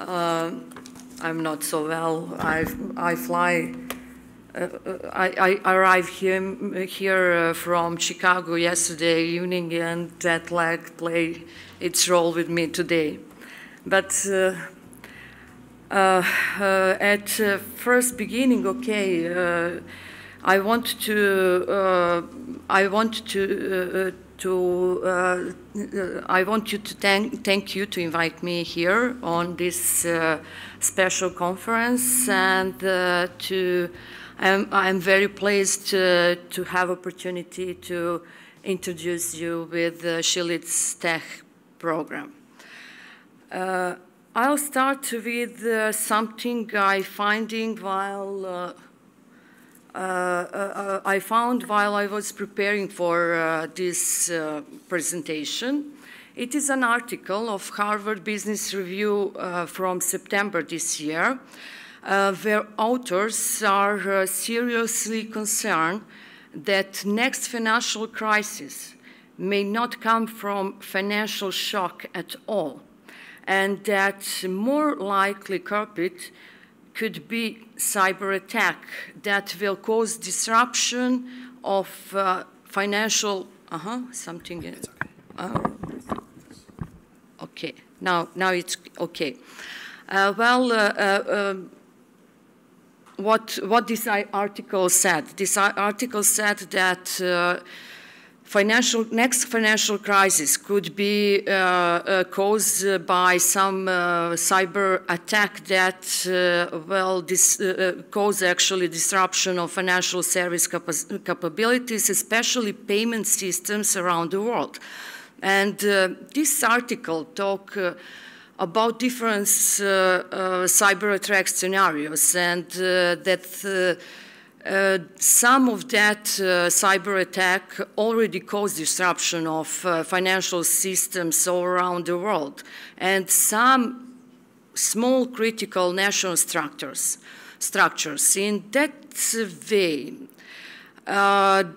I'm not so well. I arrived here from Chicago yesterday evening, and jet lag played its role with me today. But at first beginning, okay, I want you to thank you to invite me here on this special conference, and I'm very pleased to have opportunity to introduce you with the SheLeadsTech program. I'll start with something I found while I was preparing for this presentation. It is an article of Harvard Business Review from September this year, where authors are seriously concerned that next financial crisis may not come from financial shock at all, and that more likely culprit could be cyber attack that will cause disruption of financial. Something. It's okay. Okay. Now it's okay. What this article said? This article said that next financial crisis could be caused by some cyber attack that cause actually disruption of financial service capabilities, especially payment systems around the world. And this article talks about different cyber attack scenarios, and that some of that cyber attack already caused disruption of financial systems all around the world, and some small critical national structures. In that way,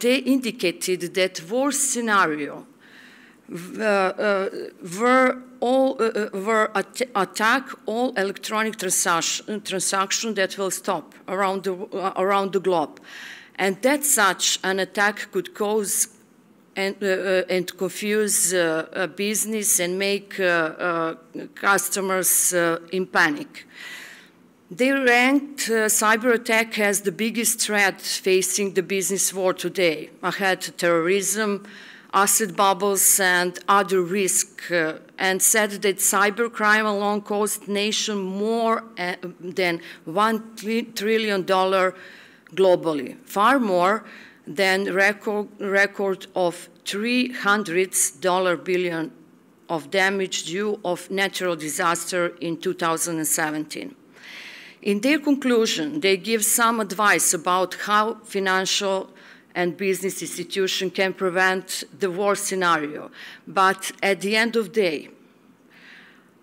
they indicated that worst scenario were attack all electronic transactions that will stop around the globe, and that such an attack could cause and confuse business and make customers in panic. They ranked cyber attack as the biggest threat facing the business world today, ahead of terrorism, asset bubbles, and other risks, and said that cybercrime alone cost nation more than $1 trillion globally, far more than record of $300 billion of damage due of natural disaster in 2017. In their conclusion, they give some advice about how financial and business institutions can prevent the worst scenario. But at the end of the day,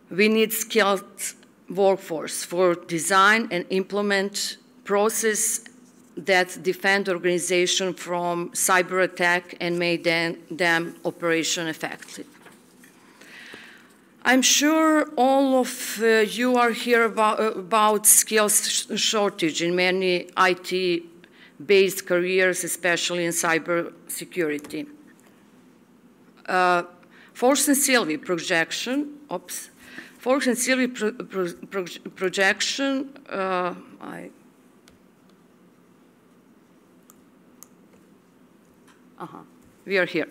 we need skilled workforce for design and implement process that defend organization from cyber attack and make them operation effective. I'm sure all of you are here about skills shortage in many IT-based careers, especially in cybersecurity. Force and Silvi projection, we are here.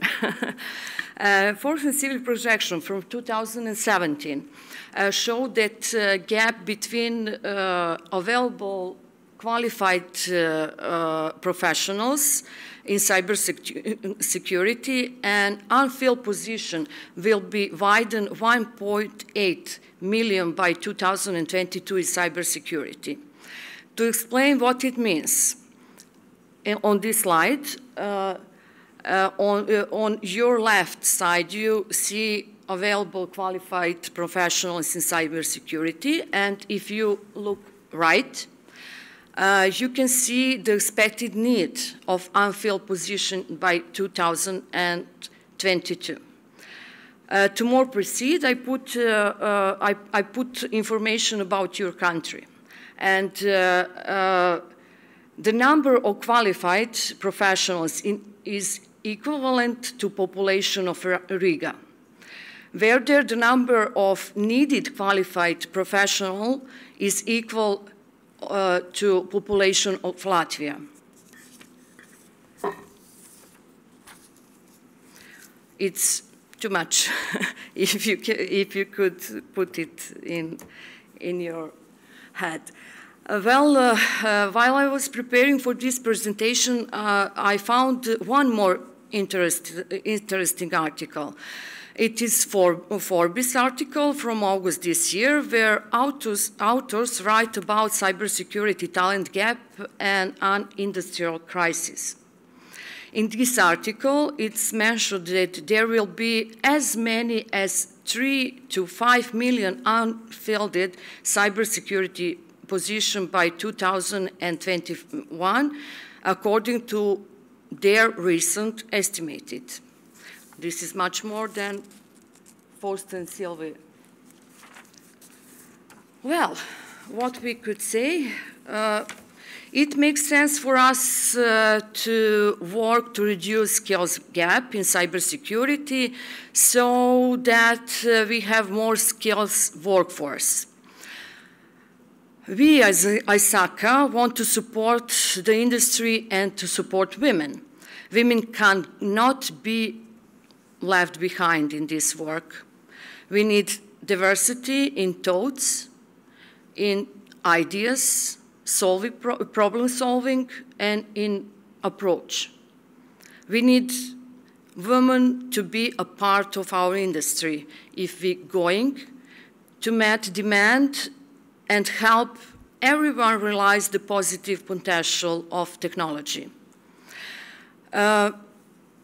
Force and Silvi projection from 2017 showed that gap between available qualified professionals in cybersecurity and unfilled position will be widened 1.8 million by 2022 in cybersecurity. To explain what it means, on this slide, on your left side, you see available qualified professionals in cybersecurity, and if you look right, you can see the expected need of unfilled position by 2022. To more proceed, I put information about your country. And the number of qualified professionals is equivalent to population of Riga. Where there the number of needed qualified professional is equal to population of Latvia. It's too much, if you could put it in your head. While I was preparing for this presentation, I found one more interesting article. It is Forbes article from August this year, where authors write about cybersecurity talent gap and an industrial crisis. In this article, it's mentioned that there will be as many as 3 to 5 million unfilled cybersecurity positions by 2021, according to their recent estimated. This is much more than Faust and Sylvie. Well, what we could say, it makes sense for us to work to reduce skills gap in cybersecurity so that we have more skills workforce. We as ISACA want to support the industry and to support women. Women cannot be left behind in this work. We need diversity in thoughts, in ideas, problem solving, and in approach. We need women to be a part of our industry if we're going to meet demand and help everyone realize the positive potential of technology.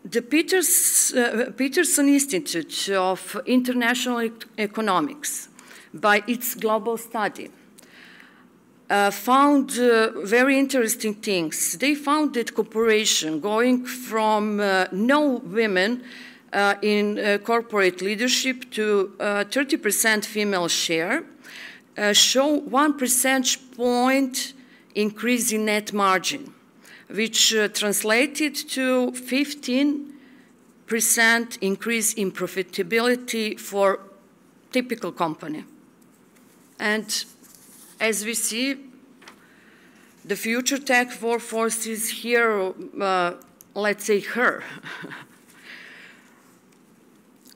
The Peterson Institute of International Economics, by its global study, found very interesting things. They found that cooperation going from no women in corporate leadership to 30% female share show 1 percentage point increase in net margin, which translated to 15% increase in profitability for typical company. And as we see, the future tech workforce is here, let's say her.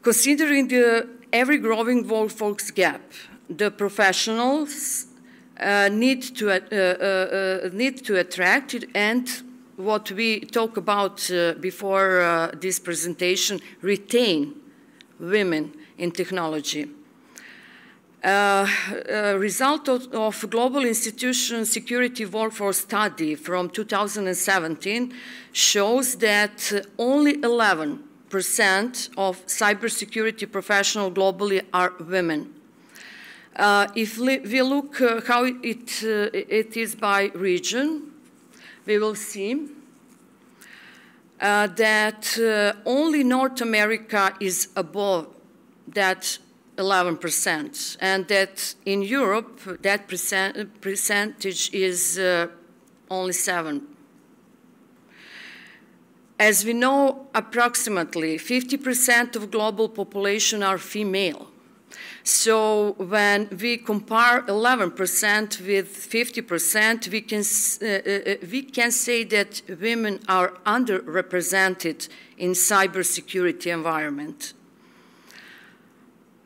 Considering the ever-growing workforce gap, the professionals need to attract and what we talked about before this presentation, retain women in technology. Result of Global Institution Security Workforce Study from 2017 shows that only 11% of cybersecurity professionals globally are women. If we look how it is by region, we will see that only North America is above that 11%, and that in Europe that percentage is only 7%. As we know, approximately 50% of global population are female. So when we compare 11% with 50%, we can say that women are underrepresented in cybersecurity environment.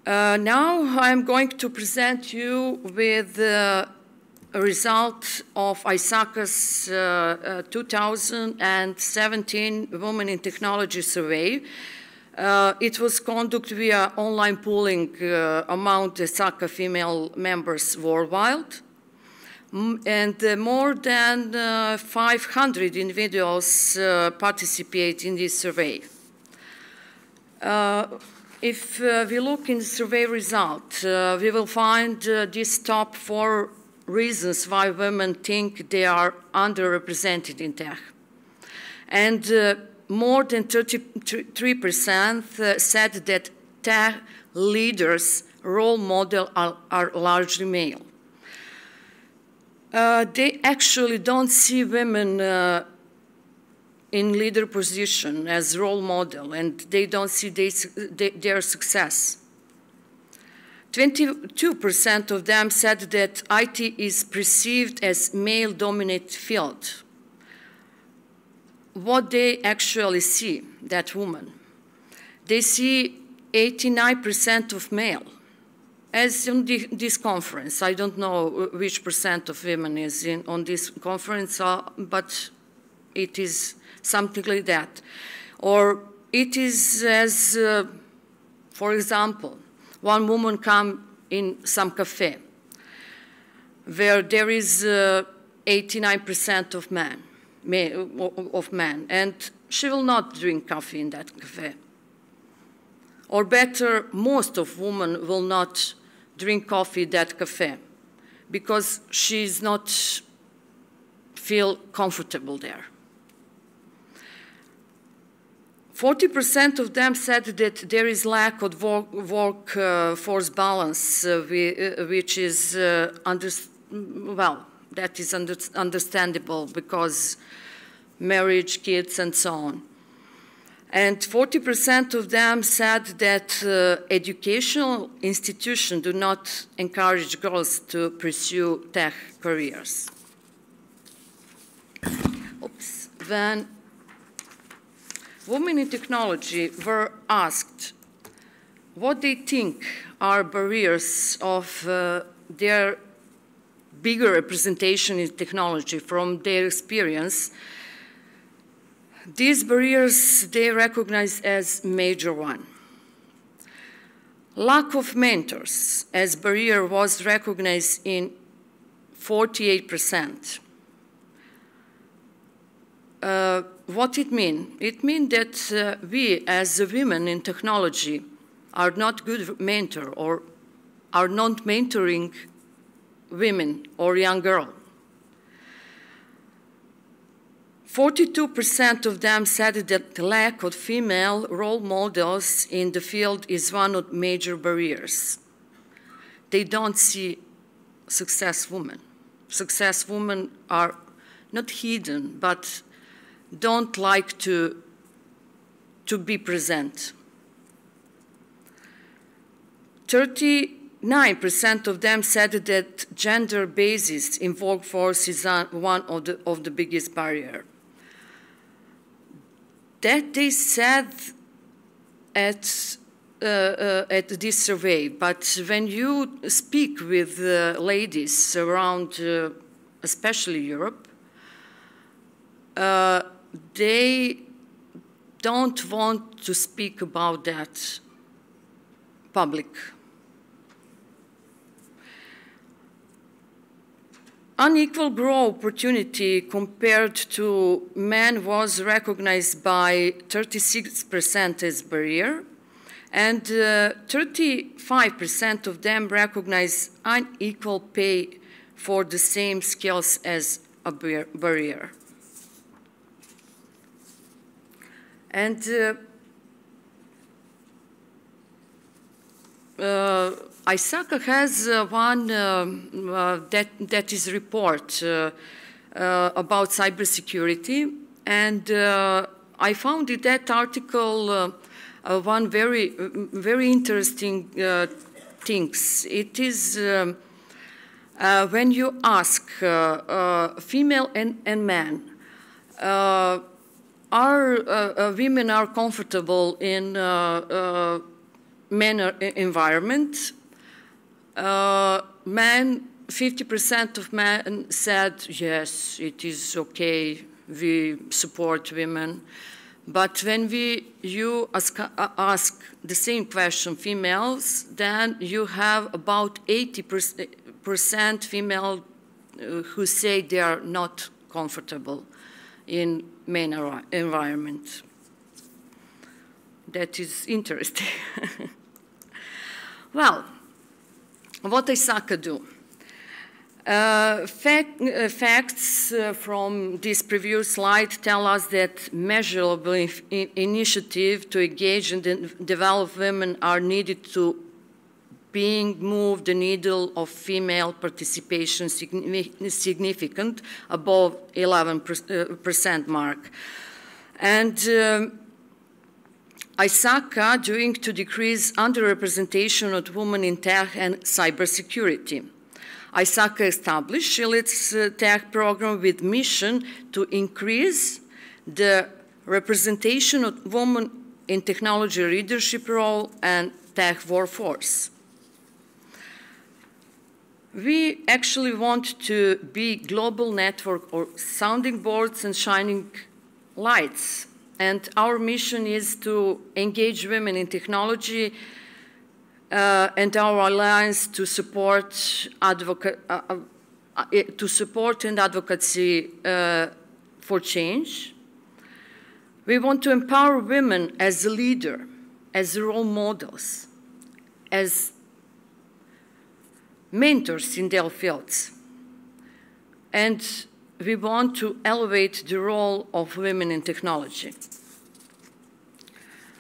Now I'm going to present you with a result of ISACA's 2017 Women in Technology Survey. It was conducted via online polling among ISACA female members worldwide, and more than 500 individuals participate in this survey. If we look in the survey result, we will find these top 4 reasons why women think they are underrepresented in tech. And more than 33% said that tech leaders role model are largely male. They actually don't see women in leader position as role model, and they don't see their success. 22% of them said that IT is perceived as male-dominated field. What they actually see, that woman, they see 89% of male. As in this conference, I don't know which percent of women is on this conference, but it is something like that. Or it is as, for example, one woman come in some cafe where there is 89% of men, and she will not drink coffee in that cafe. Or better, most of women will not drink coffee at that cafe because she's not feel comfortable there. 40% of them said that there is lack of workforce balance, which is, that is understandable because marriage, kids, and so on. And 40% of them said that educational institutions do not encourage girls to pursue tech careers. Oops. When women in technology were asked what they think are barriers of their bigger representation in technology from their experience, these barriers they recognize as major one. Lack of mentors as barrier was recognized in 48%. What it means? It means that we, as women in technology, are not good mentor or are not mentoring women or young girls. 42% of them said that the lack of female role models in the field is one of the major barriers. They don't see success women. Success women are not hidden, but don't like to be present. 39% of them said that gender basis in workforce is one of the biggest barriers. That they said at this survey, but when you speak with ladies around, especially Europe, they don't want to speak about that public. Unequal growth opportunity compared to men was recognized by 36% as barrier, and 35% of them recognize unequal pay for the same skills as a barrier. And ISACA has one that is report about cybersecurity, and I found in that article one very interesting things. It is when you ask female and men, women are comfortable in men environment. Men, 50% of men said, yes, it is okay, we support women. But when you ask the same question, females, then you have about 80% female who say they are not comfortable in men environment. That is interesting. Well, what ISACA do? Facts from this previous slide tell us that measurable initiatives to engage and develop women are needed to move the needle of female participation significant above 11% mark. And ISACA doing to decrease underrepresentation of women in tech and cybersecurity. ISACA established SheLeadsTech program with mission to increase the representation of women in technology leadership role and tech workforce. We actually want to be global network or sounding boards and shining lights. And our mission is to engage women in technology and our alliance to support and advocacy for change. We want to empower women as a leader, as role models, as mentors in their fields. And we want to elevate the role of women in technology.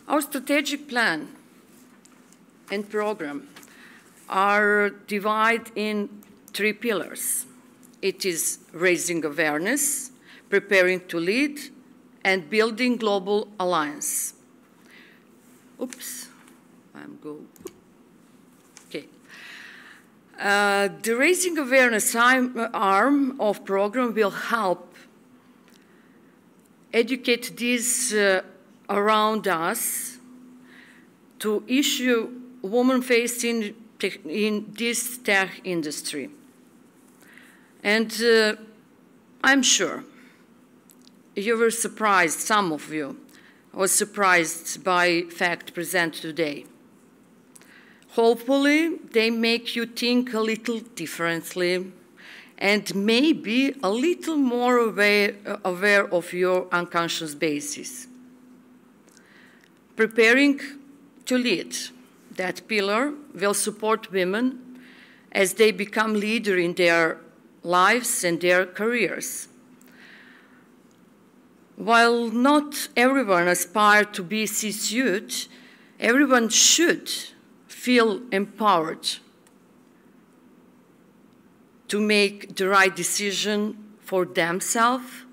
Our strategic plan and program are divided in 3 pillars. It is raising awareness, preparing to lead, and building global alliance. Oops, I'm going. Okay. The raising awareness arm of program will help educate these around us to issue women facing in this tech industry. And I'm sure you were surprised, some of you were surprised by fact presented today. Hopefully, they make you think a little differently and maybe a little more aware of your unconscious basis. Preparing to lead. That pillar will support women as they become leaders in their lives and their careers. While not everyone aspires to be C-suite, everyone should feel empowered to make the right decision for themselves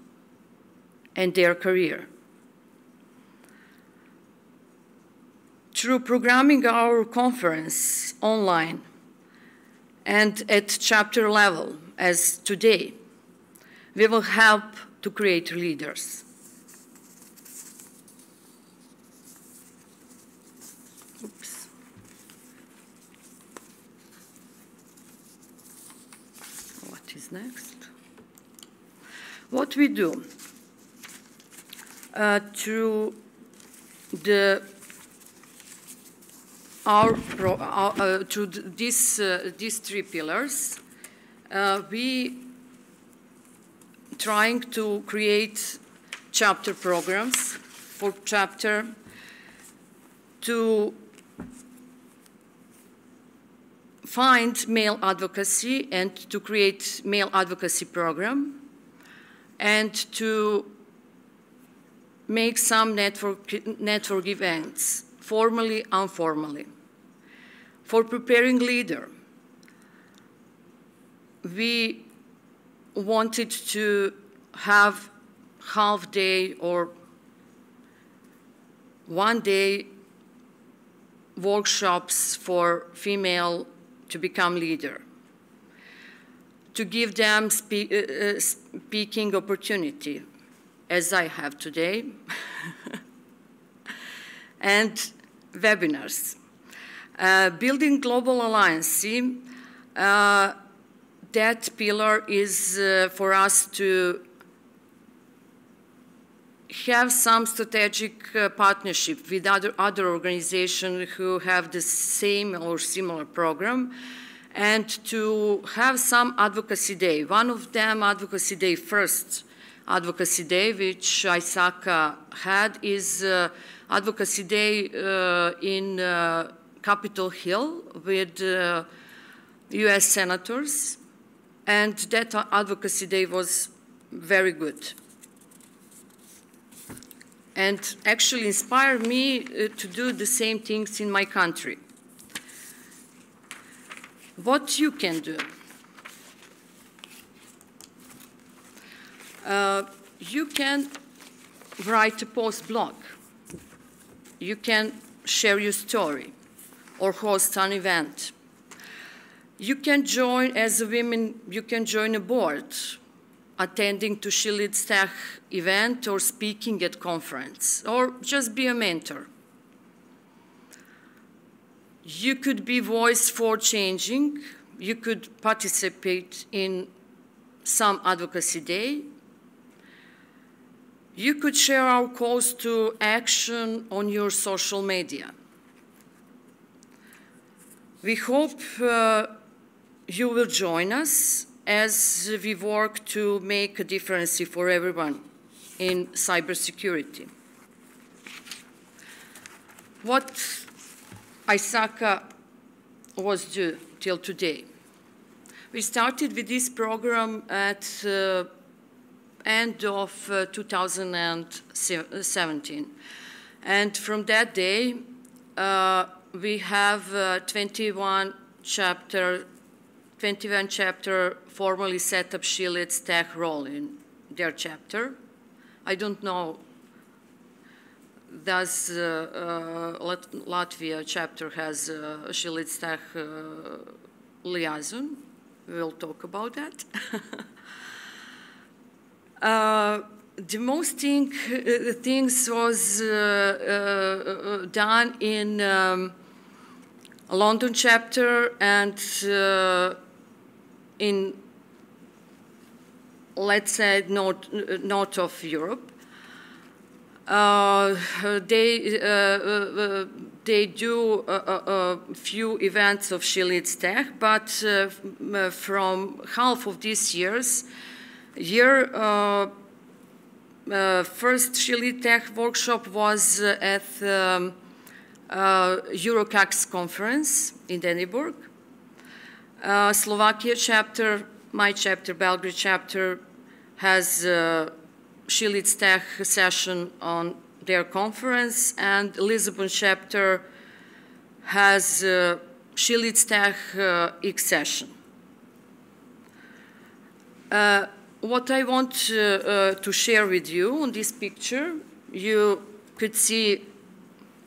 and their career. Through programming our conference online and at chapter level, as today, we will help to create leaders. Oops. What is next? What we do through these 3 pillars, we trying to create chapter programs for chapter to find male advocacy and to create male advocacy program and to make some network events, formally, informally. For preparing leader, we wanted to have half-day or one-day workshops for female to become leader, to give them speaking opportunity, as I have today, and webinars. Building global alliance, that pillar is for us to have some strategic partnership with other organizations who have the same or similar program, and to have some advocacy day. One of them, advocacy day, first advocacy day, which ISACA had, is advocacy day in Capitol Hill with US senators And that advocacy day was very good. And actually inspired me to do the same things in my country. What you can do? You can write a post blog. You can share your story or host an event. You can join, as a woman, you can join a board, attending to SheLeadsTech event or speaking at conference, or just be a mentor. You could be voice for changing. You could participate in some advocacy day. You could share our calls to action on your social media. We hope you will join us as we work to make a difference for everyone in cybersecurity. What ISACA was due till today. We started with this program at the end of 2017. And from that day, we have 21 chapter formally set up SheLeadsTech role in their chapter. I don't know, does Latvia chapter has a SheLeadsTech liaison? We'll talk about that. The most things was done in London chapter and in, let's say, north of Europe. They do a few events of SheLeadsTech, but from half of these years, first SheLeadsTech workshop was at EUROCAX conference in Edinburgh. Slovakia chapter, my chapter, Belgrade chapter, has SheLeadsTech session on their conference, and Lisbon chapter has SheLeadsTech X session. What I want to share with you on this picture, you could see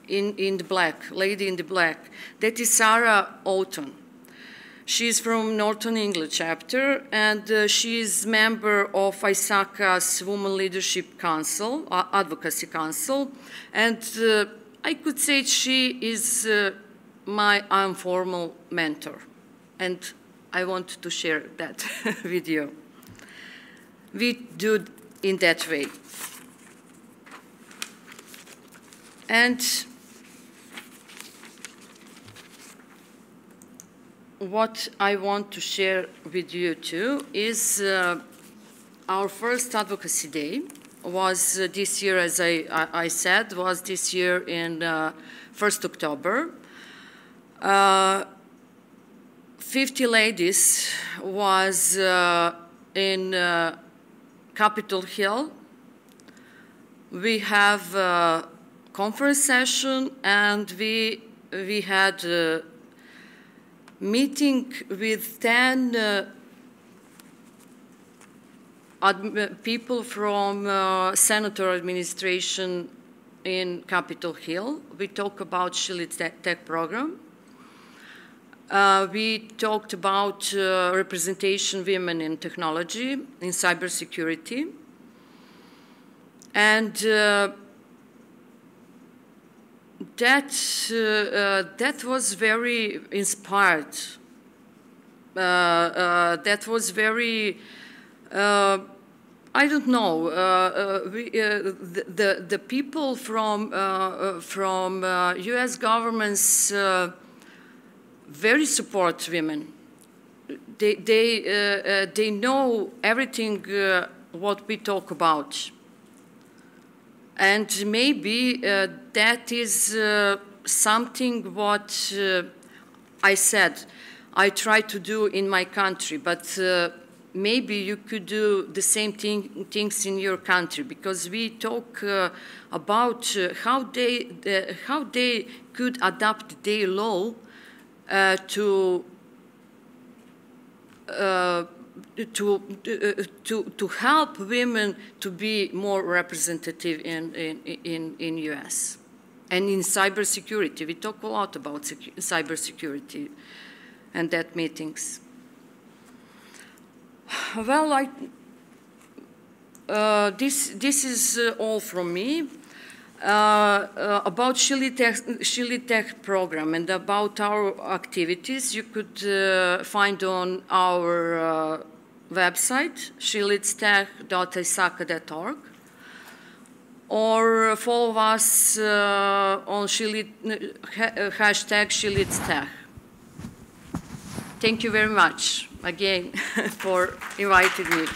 in the black, lady in the black, that is Sarah Oughton. She's from Northern England chapter, and she is member of ISACA's Women Leadership Council, Advocacy Council, and I could say she is my informal mentor, and I want to share that with you. We do in that way. And what I want to share with you too is our first advocacy day was this year, as I said, was this year in 1st October. 50 ladies was in Capitol Hill. We have a conference session, and we had a meeting with 10 people from senator administration in Capitol Hill. We talked about SheLeadsTech program. We talked about representation women in technology, in cybersecurity. And that was very inspired. That was very, I don't know, the people from US governments very support women. They know everything what we talk about. And maybe that is something what I said I try to do in my country, but maybe you could do the same things in your country, because we talk about how they could adapt their law to help women to be more representative in US. And in cybersecurity, we talk a lot about cybersecurity and that meetings. Well, this is all from me. About SheLeadsTech program and about our activities, you could find on our website, SheLeadsTech.ISACA.org, or follow us on hashtag SheLeadsTech. Thank you very much again for inviting me.